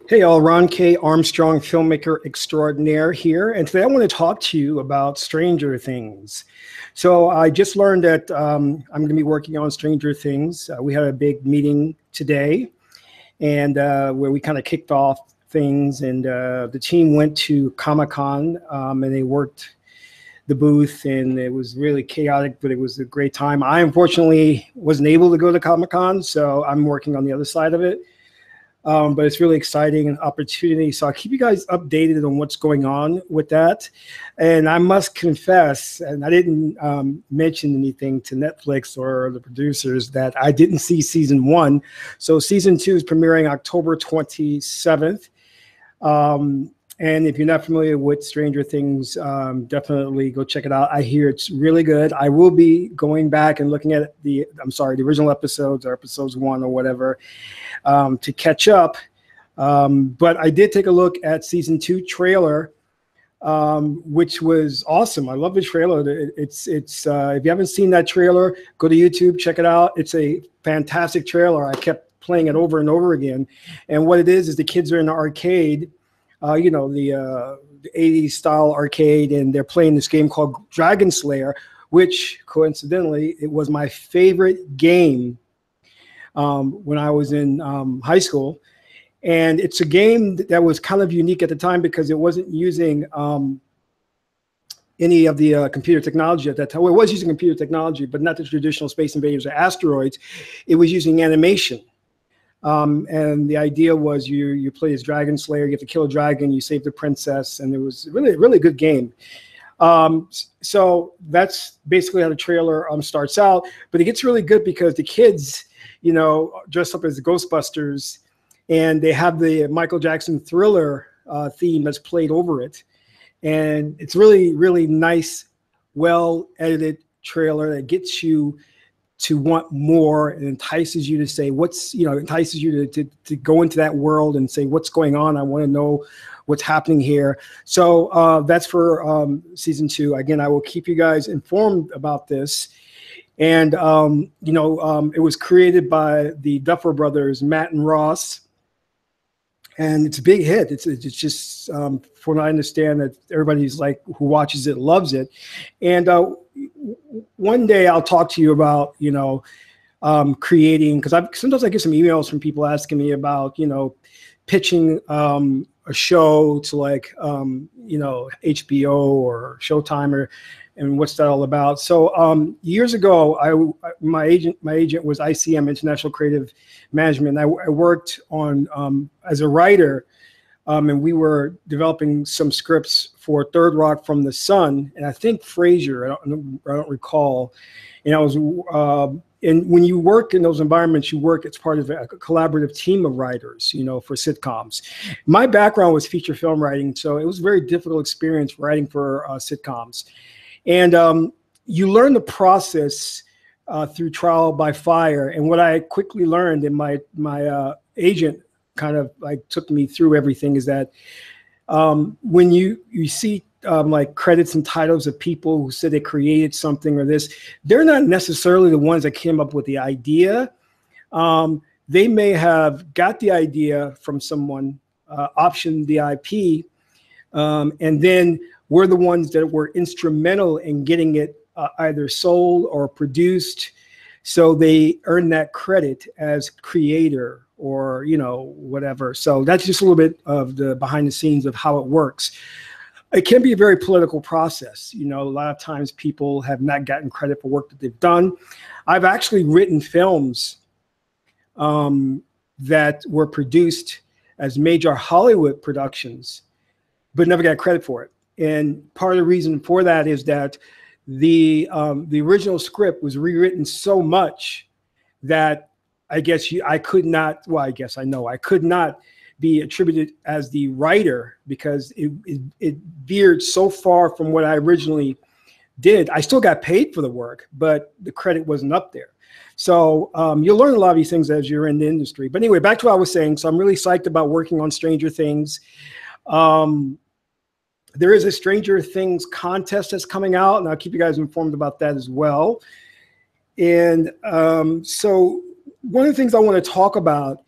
Hey all, Ron K. Armstrong, filmmaker extraordinaire here. And today I want to talk to you about Stranger Things. So I just learned that I'm going to be working on Stranger Things. We had a big meeting today and where we kind of kicked off things. And the team went to Comic-Con and they worked the booth, and it was really chaotic, but it was a great time. I unfortunately wasn't able to go to Comic-Con, so I'm working on the other side of it. But it's really exciting and opportunity. So I'll keep you guys updated on what's going on with that. And I must confess, and I didn't mention anything to Netflix or the producers, that I didn't see season 1. So season 2 is premiering October 27th. And if you're not familiar with Stranger Things, definitely go check it out. I hear it's really good. I will be going back and looking at the original episodes or episodes 1 or whatever to catch up. But I did take a look at season 2 trailer, which was awesome. I love the trailer. It's if you haven't seen that trailer, go to YouTube, check it out. It's a fantastic trailer. I kept playing it over and over again. And what it is the kids are in the arcade. The 80s style arcade, and they're playing this game called Dragon Slayer, which coincidentally, it was my favorite game when I was in high school. And it's a game that was kind of unique at the time because it wasn't using any of the computer technology at that time. Well, it was using computer technology, but not the traditional Space Invaders or Asteroids. It was using animation. And the idea was you play as Dragon Slayer, you have to kill a dragon, you save the princess, and it was really, really good game. So that's basically how the trailer starts out, but it gets really good because the kids, dress up as the Ghostbusters, and they have the Michael Jackson Thriller theme that's played over it. And it's really, really nice, well-edited trailer that gets you to want more and entices you to say entices you to go into that world and say, what's going on? I want to know what's happening here. So that's for season 2. Again, I will keep you guys informed about this. And, it was created by the Duffer Brothers, Matt and Ross. And it's a big hit. It's just, from what I understand, that everybody's who watches it loves it. And one day I'll talk to you about, creating, because sometimes I get some emails from people asking me about, pitching a show to HBO or Showtime and what's that all about. So years ago, my agent was ICM, International Creative Management. I worked on as a writer, and we were developing some scripts for Third Rock from the Sun, and I think Frasier. I don't recall. And I was, and when you work in those environments, you work as part of a collaborative team of writers, for sitcoms. My background was feature film writing, so it was a very difficult experience writing for sitcoms. And you learn the process through trial by fire. And what I quickly learned, and my agent kind of took me through everything, is that when you see credits and titles of people who said they created something or this, they're not necessarily the ones that came up with the idea. They may have got the idea from someone, optioned the IP, and then we're the ones that were instrumental in getting it either sold or produced. So they earn that credit as creator or, whatever. So that's just a little bit of the behind the scenes of how it works. It can be a very political process. A lot of times people have not gotten credit for work that they've done. I've actually written films that were produced as major Hollywood productions, but never got credit for it. And part of the reason for that is that the original script was rewritten so much that I could not be attributed as the writer because it veered so far from what I originally did. I still got paid for the work, but the credit wasn't up there. So you'll learn a lot of these things as you're in the industry. But anyway, back to what I was saying. So I'm really psyched about working on Stranger Things. There is a Stranger Things contest that's coming out, and I'll keep you guys informed about that as well. And so one of the things I want to talk about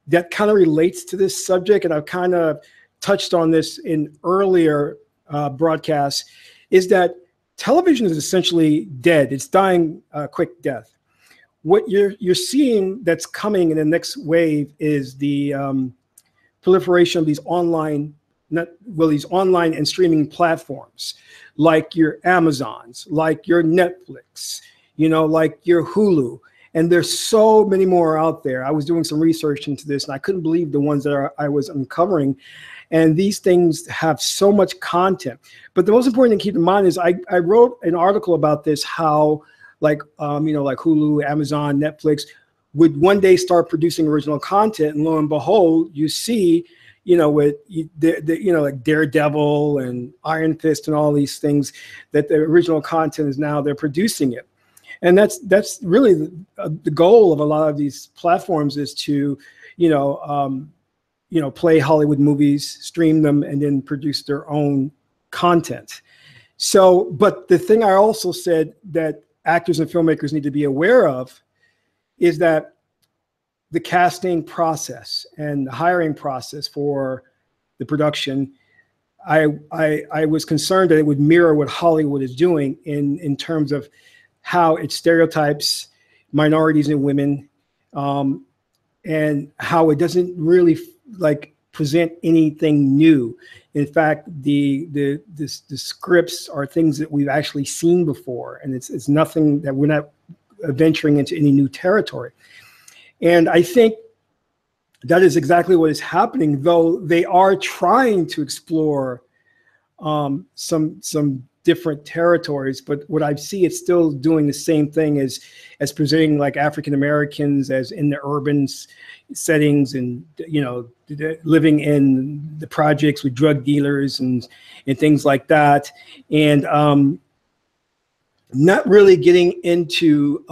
that kind of relates to this subject, and I've kind of touched on this in earlier broadcasts, is that television is essentially dead. It's dying a quick death. What you're seeing that's coming in the next wave is the proliferation of these online and streaming platforms, like your Amazons, like your Netflix, like your Hulu. And there's so many more out there. I was doing some research into this, and I couldn't believe the ones that I was uncovering. And these things have so much content. But the most important thing to keep in mind is I wrote an article about this, how like Hulu, Amazon, Netflix would one day start producing original content, and lo and behold, you see, with like Daredevil and Iron Fist and all these things, that the original content is now they're producing it. And that's really the goal of a lot of these platforms, is to, play Hollywood movies, stream them, and then produce their own content. So, but the thing I also said that actors and filmmakers need to be aware of is that the casting process and the hiring process for the production, I was concerned that it would mirror what Hollywood is doing in terms of how it stereotypes minorities and women, and how it doesn't really present anything new. In fact, the scripts are things that we've actually seen before, and it's nothing that we're not venturing into any new territory. And I think that is exactly what is happening, though they are trying to explore some different territories. But what I see, it's still doing the same thing as presenting like African Americans as in the urban settings, and living in the projects with drug dealers and things like that, and not really getting into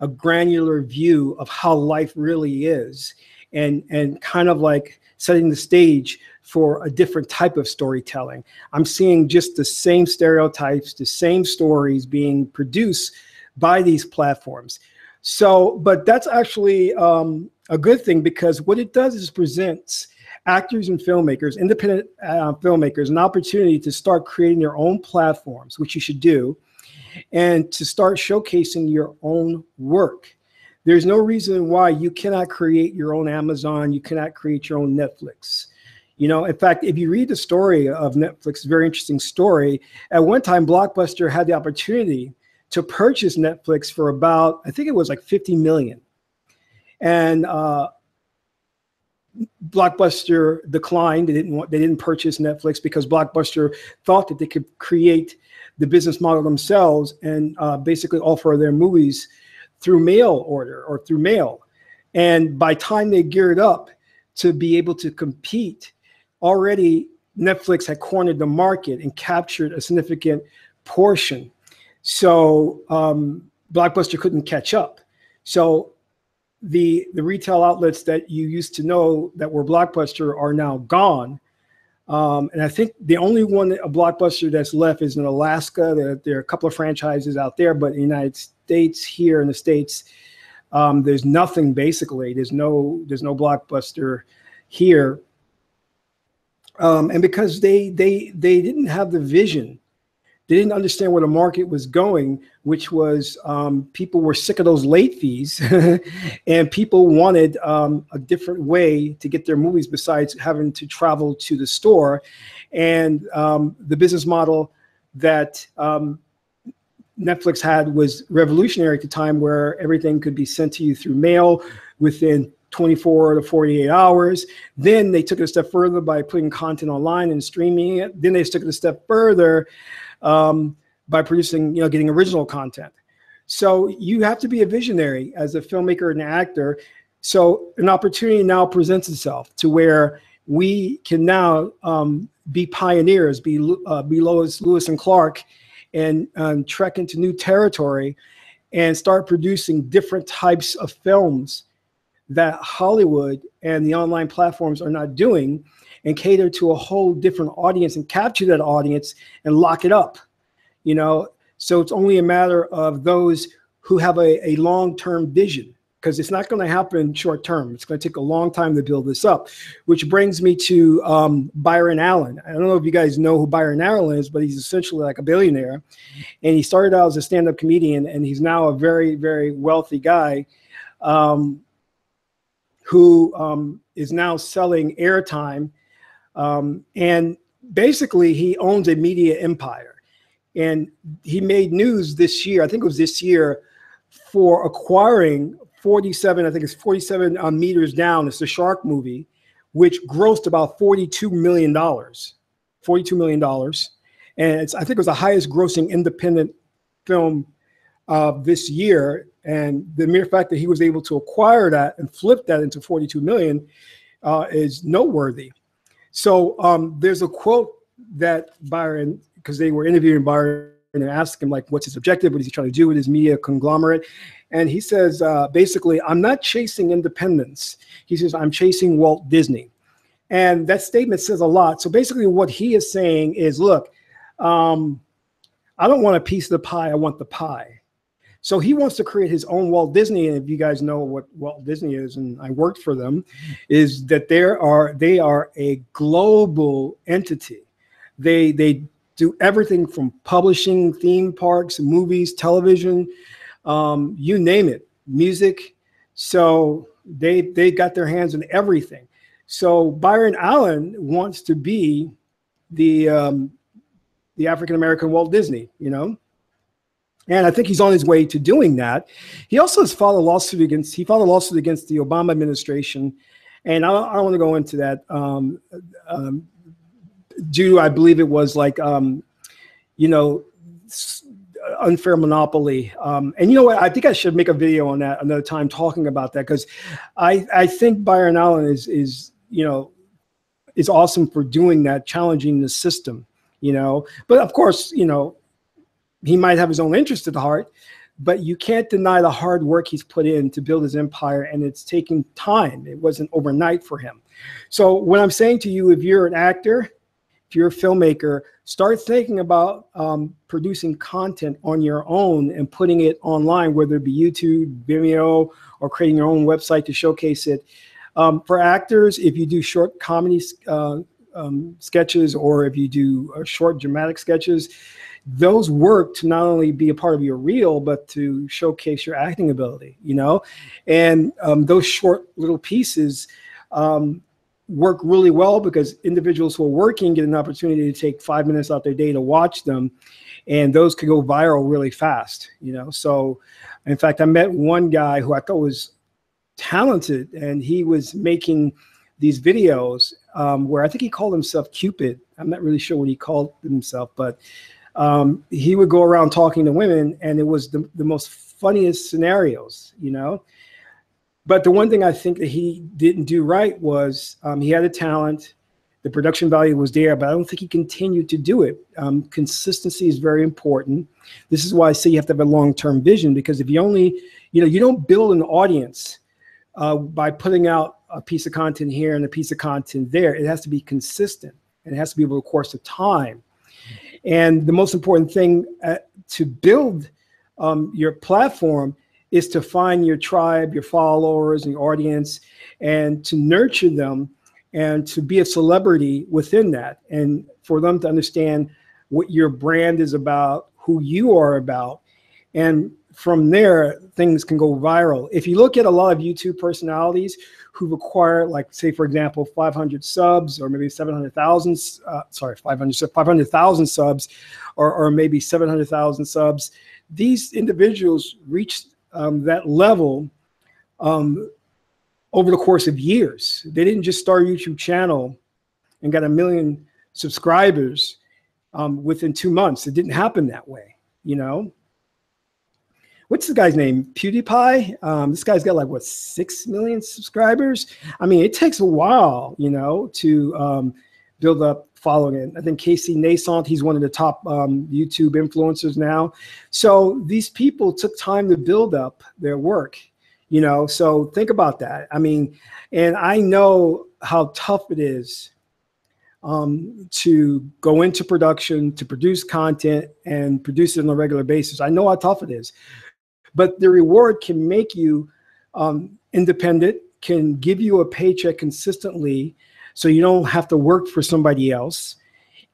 a granular view of how life really is, and kind of like setting the stage for a different type of storytelling. I'm seeing just the same stereotypes, the same stories being produced by these platforms. So, but that's actually a good thing, because what it does is presents actors and filmmakers, independent filmmakers, an opportunity to start creating their own platforms, which you should do, and to start showcasing your own work. There's no reason why you cannot create your own Amazon, you cannot create your own Netflix. In fact, if you read the story of Netflix, very interesting story. At one time, Blockbuster had the opportunity to purchase Netflix for about, I think it was like 50 million. And Blockbuster declined. They didn't purchase Netflix because Blockbuster thought that they could create the business model themselves and basically offer their movies through mail order or through mail. And by the time they geared up to be able to compete, already Netflix had cornered the market and captured a significant portion. So Blockbuster couldn't catch up. So the retail outlets that you used to know that were Blockbuster are now gone. And I think the only one, a Blockbuster that's left, is in Alaska. There are a couple of franchises out there, but in the United States, here in the States, there's nothing basically. There's no Blockbuster here. And because they didn't have the vision, they didn't understand where the market was going, which was people were sick of those late fees, and people wanted a different way to get their movies besides having to travel to the store. And the business model that Netflix had was revolutionary at the time, where everything could be sent to you through mail within 24 to 48 hours. Then they took it a step further by putting content online and streaming it. Then they took it a step further by producing, getting original content. So you have to be a visionary as a filmmaker and an actor. So an opportunity now presents itself to where we can now be pioneers, be Lewis and Clark, and trek into new territory and start producing different types of films that Hollywood and the online platforms are not doing, and cater to a whole different audience and capture that audience and lock it up. So it's only a matter of those who have a long-term vision, because it's not going to happen short term. It's going to take a long time to build this up, which brings me to Byron Allen. I don't know if you guys know who Byron Allen is, but he's essentially like a billionaire. And he started out as a stand-up comedian, and he's now a very, very wealthy guy who is now selling airtime. And basically, he owns a media empire. And he made news this year, I think it was this year, for acquiring 47, I think it's 47 meters down. It's the Shark movie, which grossed about $42 million. $42 million. And I think it was the highest grossing independent film this year. And the mere fact that he was able to acquire that and flip that into 42 million is noteworthy. So there's a quote that Byron, because they were interviewing Byron and asked him, like, what's his objective? What is he trying to do with his media conglomerate? And he says, basically, I'm not chasing independence. He says, I'm chasing Walt Disney. And that statement says a lot. So basically what he is saying is, look, I don't want a piece of the pie. I want the pie. So he wants to create his own Walt Disney. And if you guys know what Walt Disney is, and I worked for them, is that they are a global entity. They do everything from publishing, theme parks, movies, television, you name it, music. So they got their hands on everything. So Byron Allen wants to be the African-American Walt Disney, you know? And I think he's on his way to doing that. He also has filed a lawsuit against the Obama administration. And I don't want to go into that due to, I believe it was like, you know, unfair monopoly. And you know what? I think I should make a video on that another time talking about that, because I think Byron Allen is, you know, is awesome for doing that, challenging the system, you know. But of course, you know, he might have his own interest at heart, but you can't deny the hard work he's put in to build his empire, and it's taken time. It wasn't overnight for him. So what I'm saying to you, if you're an actor, if you're a filmmaker, start thinking about producing content on your own and putting it online, whether it be YouTube, Vimeo, or creating your own website to showcase it. For actors, if you do short comedy sketches, or if you do short dramatic sketches, those work to not only be a part of your reel, but to showcase your acting ability, you know? And those short little pieces work really well, because individuals who are working get an opportunity to take 5 minutes out their day to watch them, and those could go viral really fast, you know? So in fact, I met one guy who I thought was talented, and he was making these videos where I think he called himself Cupid. I'm not really sure what he called himself, but he would go around talking to women, and it was the most funniest scenarios, you know? But the one thing I think that he didn't do right was he had a talent, the production value was there, but I don't think he continued to do it. Consistency is very important. This is why I say you have to have a long-term vision, because if you only, you know, you don't build an audience by putting out a piece of content here and a piece of content there. It has to be consistent, and it has to be over the course of time. And the most important thing to build your platform is to find your tribe, your followers, and your audience, and to nurture them, and to be a celebrity within that, and for them to understand what your brand is about, who you are about. And from there, things can go viral. If you look at a lot of YouTube personalities who require, like, say, for example, 500 subs, or maybe 700,000, 500,000 subs, or maybe 700,000 subs, these individuals reach that level over the course of years. They didn't just start a YouTube channel and got 1 million subscribers within 2 months. It didn't happen that way, you know? What's the guy's name? PewDiePie. This guy's got like, what, 6 million subscribers? I mean, it takes a while, you know, to build up following it. I think Casey Neistat, he's one of the top YouTube influencers now. So these people took time to build up their work, you know, so think about that. I mean, and I know how tough it is to go into production, to produce content and produce it on a regular basis. I know how tough it is. But the reward can make you independent, can give you a paycheck consistently, so you don't have to work for somebody else.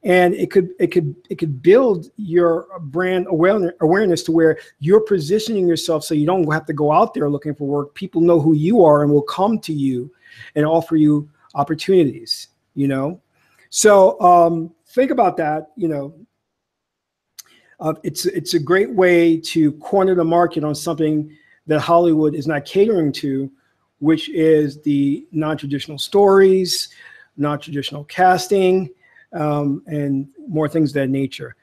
And it could build your brand awareness to where you're positioning yourself so you don't have to go out there looking for work. People know who you are and will come to you and offer you opportunities, you know? So think about that, you know. It's a great way to corner the market on something that Hollywood is not catering to, which is the non-traditional stories, non-traditional casting, and more things of that nature.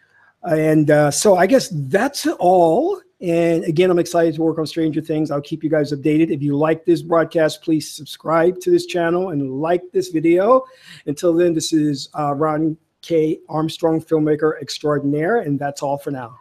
And so I guess that's all. And again, I'm excited to work on Stranger Things. I'll keep you guys updated. If you like this broadcast, please subscribe to this channel and like this video. Until then, this is Ron K. Armstrong, filmmaker extraordinaire, and that's all for now.